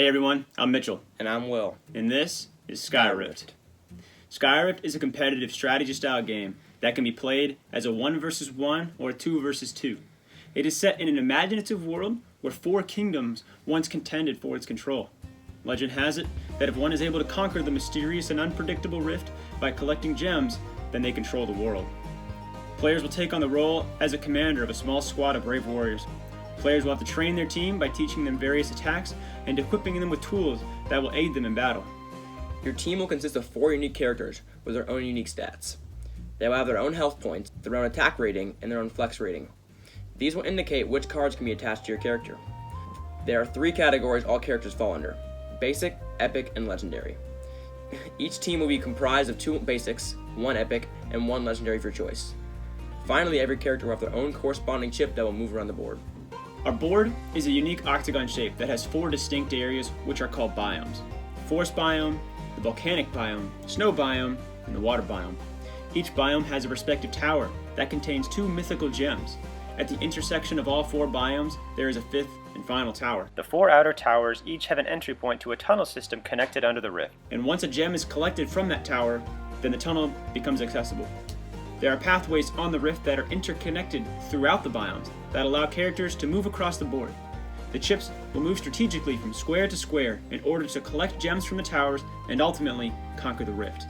Hey everyone, I'm Mitchell, And I'm Will. and this is Skyrift. Skyrift is a competitive strategy-style game that can be played as a 1 versus 1 or 2 versus 2. It is set in an imaginative world where 4 kingdoms once contended for its control. Legend has it that if one is able to conquer the mysterious and unpredictable rift by collecting gems, then they control the world. Players will take on the role as a commander of a small squad of brave warriors. Players will have to train their team by teaching them various attacks and equipping them with tools that will aid them in battle. Your team will consist of 4 unique characters with their own unique stats. They will have their own health points, their own attack rating, and their own flex rating. These will indicate which cards can be attached to your character. There are 3 categories all characters fall under: Basic, Epic, and Legendary. Each team will be comprised of 2 Basics, 1 Epic, and 1 Legendary of your choice. Finally, every character will have their own corresponding chip that will move around the board. Our board is a unique octagon shape that has 4 distinct areas which are called biomes: Forest biome, the volcanic biome, snow biome, and the water biome. Each biome has a respective tower that contains 2 mythical gems. At the intersection of all 4 biomes, there is a 5th and final tower. The 4 outer towers each have an entry point to a tunnel system connected under the rift. And once a gem is collected from that tower, then the tunnel becomes accessible. There are pathways on the rift that are interconnected throughout the biomes that allow characters to move across the board. The chips will move strategically from square to square in order to collect gems from the towers and ultimately conquer the rift.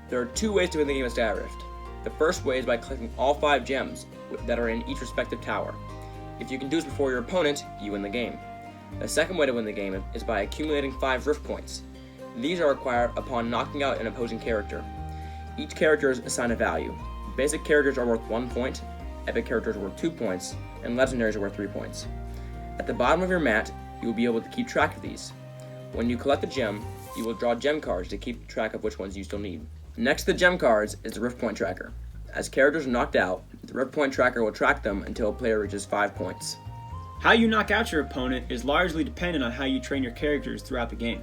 There are 2 ways to win the game of Skyrift. The first way is by collecting all 5 gems that are in each respective tower. If you can do this before your opponent, you win the game. The second way to win the game is by accumulating 5 rift points. These are acquired upon knocking out an opposing character. Each character is assigned a value. Basic characters are worth 1 point, Epic characters are worth 2 points, and Legendaries are worth 3 points. At the bottom of your mat, you will be able to keep track of these. When you collect a gem, you will draw gem cards to keep track of which ones you still need. Next to the gem cards is the Rift Point Tracker. As characters are knocked out, the Rift Point Tracker will track them until a player reaches 5 points. How you knock out your opponent is largely dependent on how you train your characters throughout the game.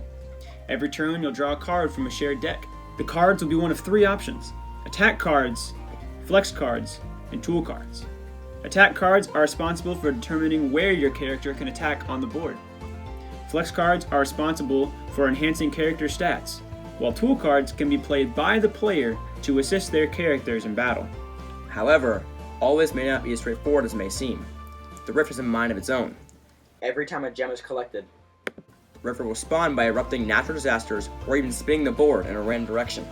Every turn, you'll draw a card from a shared deck. The cards will be one of 3 options: attack cards, flex cards, and tool cards. Attack cards are responsible for determining where your character can attack on the board. Flex cards are responsible for enhancing character stats, while tool cards can be played by the player to assist their characters in battle. However, all this may not be as straightforward as it may seem. The rift has a mind of its own. Every time a gem is collected, the rift will spawn by erupting natural disasters or even spinning the board in a random direction.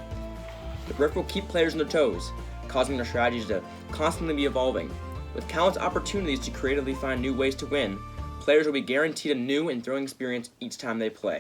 The rift will keep players on their toes, causing their strategies to constantly be evolving. With countless opportunities to creatively find new ways to win, players will be guaranteed a new and thrilling experience each time they play.